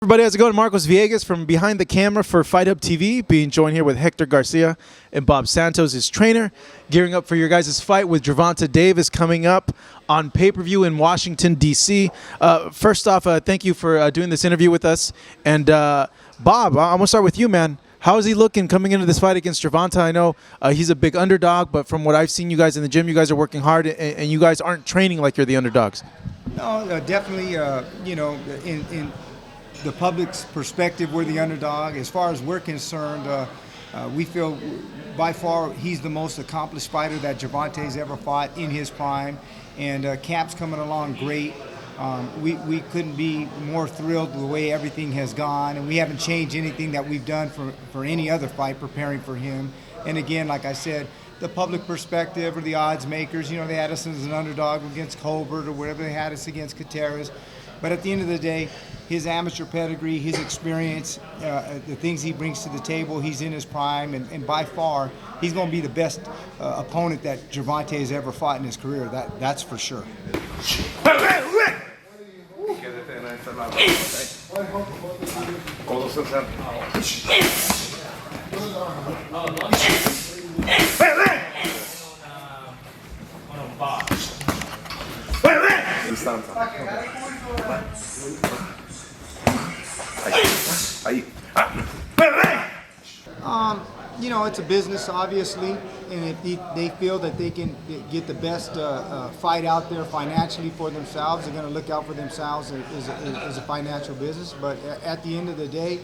Everybody, how's it going? Marcos Villegas from behind the camera for Fight Hub TV, being joined here with Hector Garcia and Bob Santos, his trainer, gearing up for your guys' fight with Gervonta Davis coming up on pay-per-view in Washington, D.C. First off, thank you for doing this interview with us. And Bob, I'm going to start with you, man. How is he looking coming into this fight against Gervonta? I know he's a big underdog, but from what I've seen you guys in the gym, you guys are working hard, and you guys aren't training like you're the underdogs. No, definitely, in the public's perspective, we're the underdog. As far as we're concerned, we feel by far he's the most accomplished fighter that Gervonta's ever fought in his prime, and camp's coming along great. We couldn't be more thrilled the way everything has gone, and we haven't changed anything that we've done for any other fight preparing for him. And again, like I said, the public perspective or the odds makers, they had us as an underdog against Colbert or whatever they had us against Gutierrez. But at the end of the day, his amateur pedigree, his experience, the things he brings to the table, he's in his prime, and by far, he's going to be the best opponent that Gervonta has ever fought in his career. That's for sure. It's a business, obviously, and if they feel that they can get the best fight out there financially for themselves, they're going to look out for themselves as a financial business. But at the end of the day,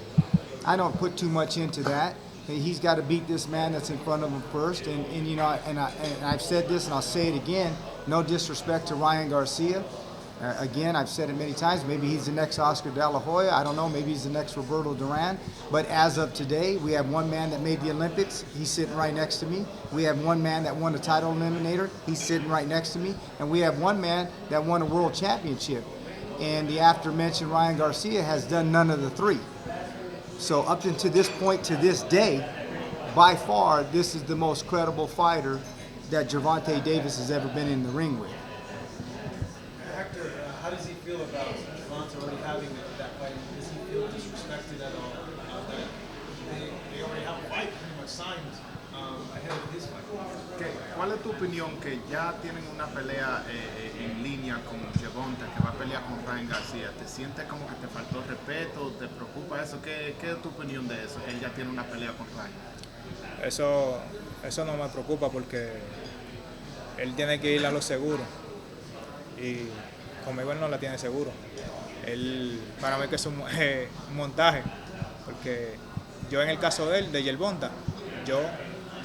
I don't put too much into that. He's got to beat this man that's in front of him first, and I've said this and I'll say it again. No disrespect to Ryan Garcia. Again, I've said it many times, maybe he's the next Oscar De La Hoya, I don't know, maybe he's the next Roberto Duran, but as of today, we have one man that made the Olympics, he's sitting right next to me. We have one man that won the title eliminator, he's sitting right next to me, and we have one man that won a world championship. And the aforementioned Ryan Garcia has done none of the three. So up until this point, to this day, by far, this is the most credible fighter that Gervonta Davis has ever been in the ring with. Hector, how does he feel about Gervonta already having that fight? Does he feel disrespected at all? That they already have a fight pretty much signed ahead of his fight. ¿Cuál es tu opinión que ya tienen una pelea en línea con Gervonta, que va a pelear con Ryan Garcia? ¿Te sientes como que te faltó respeto? ¿Te preocupa eso? ¿Qué es tu opinión de eso? Que él ya tiene una pelea con Ryan. Eso no me preocupa porque él tiene que ir a lo seguro. Y conmigo él no la tiene seguro. Para mí que es un montaje, porque yo en el caso de él, de Gervonta, yo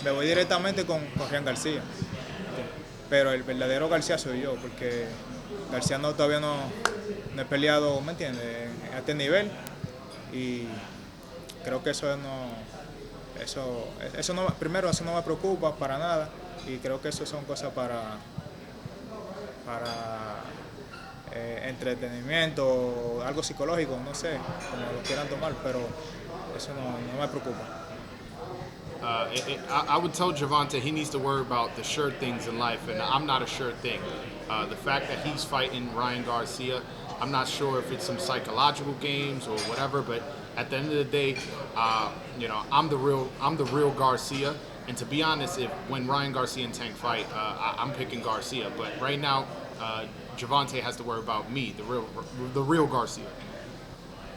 me voy directamente con Ryan Garcia, pero el verdadero Garcia soy yo, porque Garcia todavía no he peleado, ¿me entiendes?, a este nivel, y creo que eso no me preocupa para nada, y creo que eso son cosas para entretenimiento, algo psicológico, no sé, como lo quieran tomar, pero eso no me preocupa. I would tell Gervonta he needs to worry about the sure things in life, and I'm not a sure thing. The fact that he's fighting Ryan Garcia, I'm not sure if it's some psychological games or whatever, but at the end of the day, I'm the real Garcia. And to be honest, when Ryan Garcia and Tank fight, I'm picking Garcia. But right now, Gervonta has to worry about me, the real Garcia.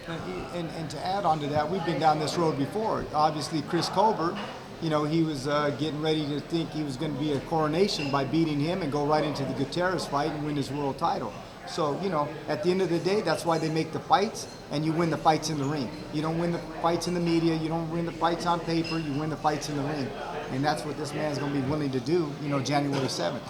And to add on to that, we've been down this road before. Obviously, Chris Colbert, he was getting ready to think he was going to be a coronation by beating him and go right into the Gutierrez fight and win his world title. So, at the end of the day, that's why they make the fights, and you win the fights in the ring. You don't win the fights in the media, you don't win the fights on paper, you win the fights in the ring. And that's what this man's going to be willing to do, January 7th.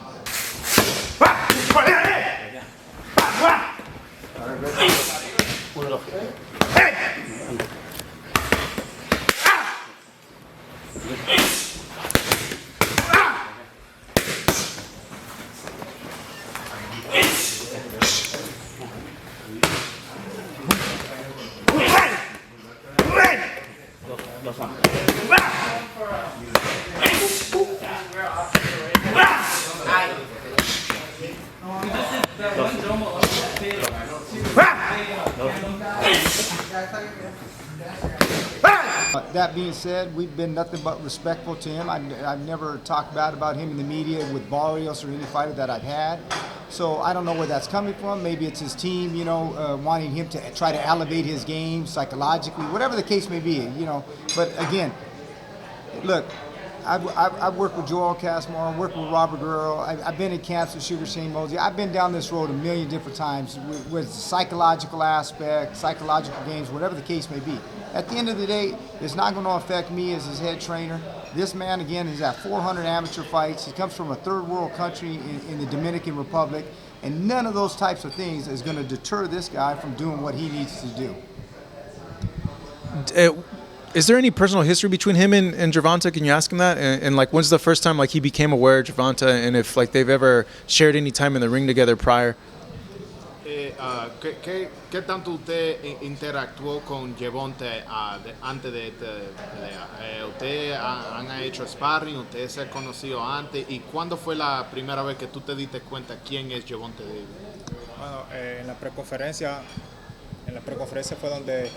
That being said, we've been nothing but respectful to him. I've never talked bad about him in the media with Barrios or any fighter that I've had. So I don't know where that's coming from. Maybe it's his team, wanting him to try to elevate his game psychologically, whatever the case may be, But again, look, I've worked with Joel Casmore, I've worked with Robert Guerrero, I've been in camps with Sugar Shane Mosley. I've been down this road a million different times with psychological aspect, psychological games, whatever the case may be. At the end of the day, it's not going to affect me as his head trainer. This man, again, is at 400 amateur fights. He comes from a third world country in the Dominican Republic, and none of those types of things is going to deter this guy from doing what he needs to do. Is there any personal history between him and Gervonta? Can you ask him that? And like, when's the first time like he became aware of Gervonta, and if like they've ever shared any time in the ring together prior? ¿Qué tanto usted interactuó con Gervonta antes de esta pelea? ¿Ustedes han hecho sparring? ¿Ustedes se han conocido antes? ¿Y cuándo fue la primera vez que tú te diste cuenta quién es Gervonta Davis? Bueno, en la preconferencia fue donde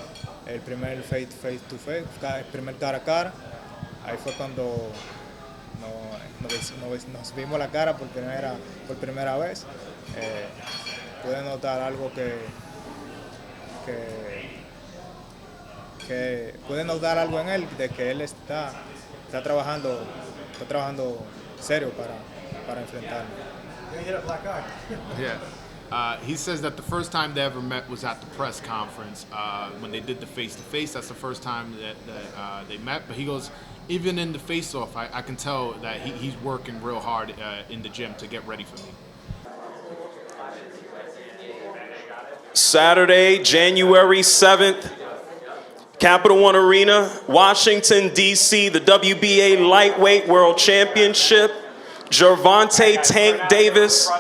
el primer face to face, el primer cara a cara. Ahí fue cuando nos vimos la cara por primera vez. Pude notar algo que pude notar algo en él, de que él está trabajando serio para enfrentarme. Yeah. He says that the first time they ever met was at the press conference when they did the face-to-face. That's the first time that they met. But he goes, even in the face-off, I can tell that he's working real hard in the gym to get ready for me. Saturday, January 7th, Capital One Arena, Washington, D.C., the WBA Lightweight World Championship. Gervonta Tank Davis,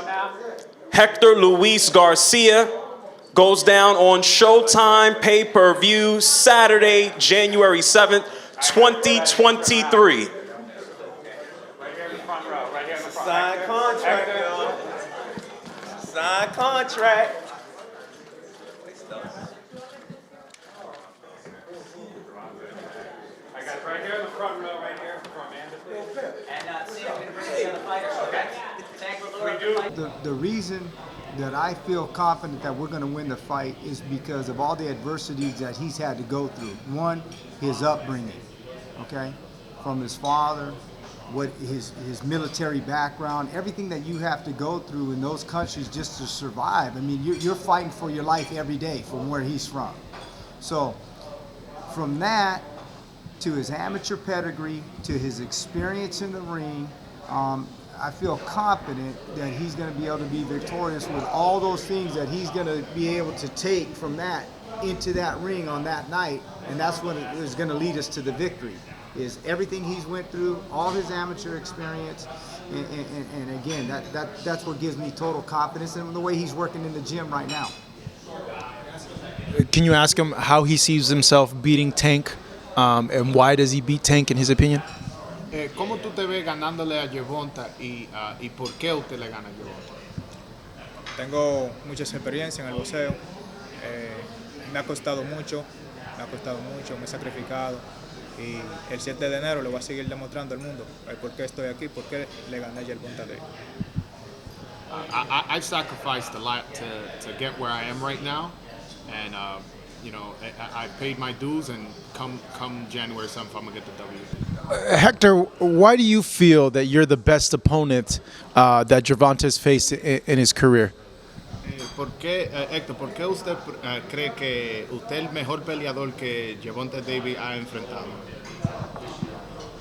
Hector Luis Garcia goes down on Showtime pay-per-view Saturday, January 7th, 2023. Signed contract, y'all. Signed contract. I got it right here in the front row, right here from Amanda. And see, I'm going to bring the other fighters, okay? The reason that I feel confident that we're going to win the fight is because of all the adversities that he's had to go through. One, his upbringing, okay, from his father, what his military background, everything that you have to go through in those countries just to survive. I mean, you're fighting for your life every day from where he's from. So from that to his amateur pedigree, to his experience in the ring, I feel confident that he's going to be able to be victorious with all those things that he's going to be able to take from that into that ring on that night, and that's what is going to lead us to the victory, is everything he's went through, all his amateur experience, and again, that's what gives me total confidence in the way he's working in the gym right now. Can you ask him how he sees himself beating Tank, and why does he beat Tank in his opinion? ¿Cómo tú te ves ganándole a Gervonta y por qué usted le gana a Gervonta? Tengo mucha experiencia en el boxeo. Me ha costado mucho, me he sacrificado. Y el 7 de enero le voy a seguir demostrando al mundo por qué estoy aquí, por qué le gané a Gervonta Davis. I've sacrificed a lot to get where I am right now, and I paid my dues, and come January 7th, I'm gonna get the W. Hector, why do you feel that you're the best opponent that Gervonta's faced in his career? Hector, ¿por qué usted cree que usted es el mejor peleador que Gervonta Davis ha enfrentado?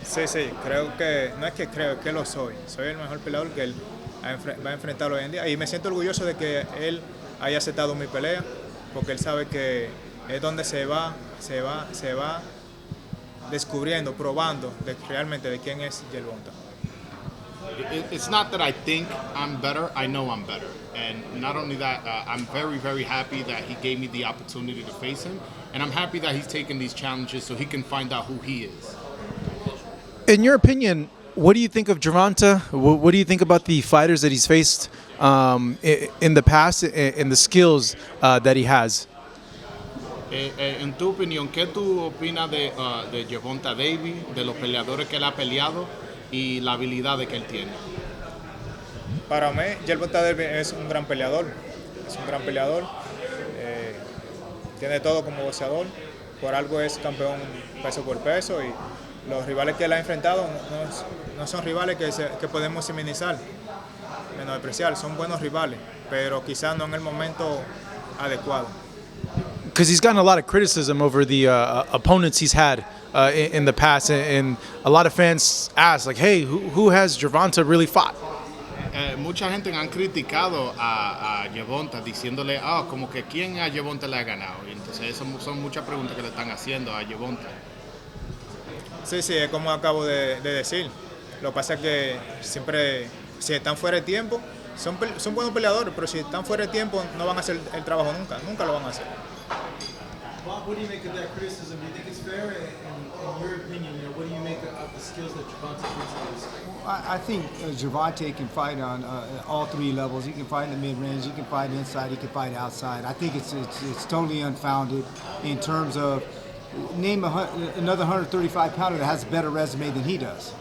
Sí, creo que, no es que creo, es que lo soy. Soy el mejor peleador que él va a enfrentar hoy en día. Y me siento orgulloso de que él haya aceptado mi pelea, porque él sabe que es donde se va descubriendo, probando realmente de quién es Gervonta. It's not that I think I'm better, I know I'm better. And not only that, I'm very, very happy that he gave me the opportunity to face him. And I'm happy that he's taken these challenges so he can find out who he is. In your opinion, what do you think of Gervonta? What do you think about the fighters that he's faced in the past and the skills that he has. En tu opinión, ¿qué tú opinas de Gervonta Davis, de los peleadores que él ha peleado y la habilidad que él tiene? Para mí, Gervonta Davis es un gran peleador. Tiene todo como boxeador. Por algo es campeón peso por peso y los rivales que él ha enfrentado no son rivales que podemos minimizar, menospreciar. Son buenos rivales, pero quizás no en el momento adecuado. Because he's gotten a lot of criticism over the opponents he's had in the past, and a lot of fans ask, like, hey, who has Gervonta really fought? Mucha gente han criticado a Gervonta diciéndole, como que quién a Gervonta le ha ganado. Y entonces esas son muchas preguntas que le están haciendo a Gervonta. Sí, es como acabo de decir. Lo que pasa es que siempre, si están fuera de tiempo, son buenos peleadores, pero si están fuera de tiempo no van a hacer el trabajo nunca lo van a hacer. Bob, what do you make of that criticism? Do you think it's fair? In your opinion, what do you make of the skills that Gervonta brings to this? I think Gervonta can fight on all three levels. He can fight in the mid-range, he can fight inside, he can fight outside. I think it's totally unfounded in terms of name another 135-pounder that has a better resume than he does.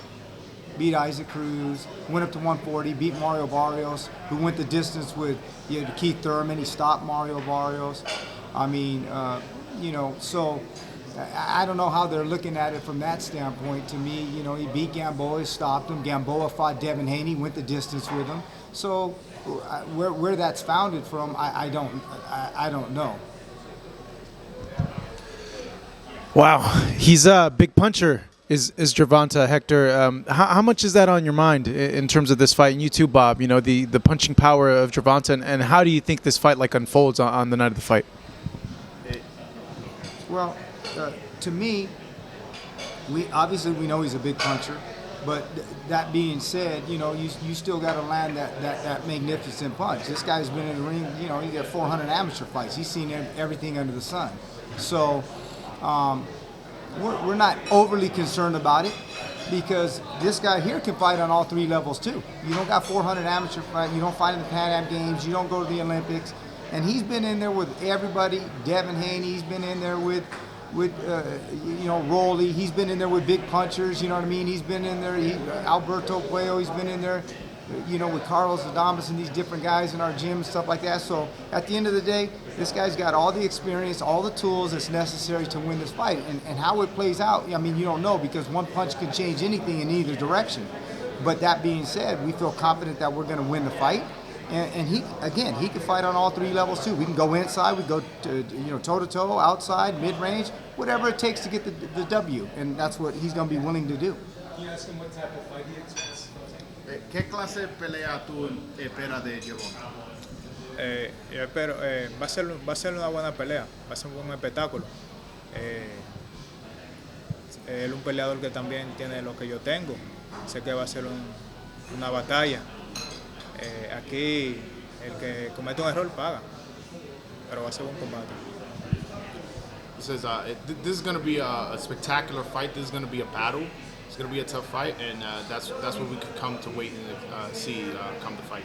Beat Isaac Cruz, went up to 140, beat Mario Barrios, who went the distance with Keith Thurman. He stopped Mario Barrios. I mean, so I don't know how they're looking at it from that standpoint. To me, he beat Gamboa, stopped him. Gamboa fought Devin Haney, went the distance with him. So where that's founded from, I don't know. Wow, he's a big puncher. Is Gervonta, Hector? How much is that on your mind in terms of this fight? And you too, Bob. The punching power of Gervonta, and how do you think this fight unfolds on the night of the fight? Well, to me, we know he's a big puncher, but that being said, you still got to land that magnificent punch. This guy's been in the ring, he got 400 amateur fights. He's seen everything under the sun. So we're not overly concerned about it because this guy here can fight on all three levels too. You don't got 400 amateur fights. You don't fight in the Pan Am Games. You don't go to the Olympics. And he's been in there with everybody. Devin Haney, he's been in there with Rolly. He's been in there with big punchers. You know what I mean? He's been in there. Alberto Cuello. He's been in there. With Carlos Adames and these different guys in our gym and stuff like that. So at the end of the day, this guy's got all the experience, all the tools that's necessary to win this fight. And how it plays out, I mean, you don't know because one punch can change anything in either direction. But that being said, we feel confident that we're going to win the fight. And he can fight on all three levels too. We can go inside, we go to, toe-to-toe, outside, mid-range, whatever it takes to get the W. And that's what he's going to be willing to do. Can you ask him what type of fight he expects? ¿Qué clase de pelea tú esperas de Gervonta? Yo espero, va a ser una buena pelea, va a ser un buen espectáculo. Él es un peleador que también tiene lo que yo tengo. Sé que va a ser una batalla. Aquí el que comete un error paga, pero va a ser un combate. He says this is going to be a spectacular fight. This is going to be a battle. It's going to be a tough fight, and that's what we could come to wait and see come the fight.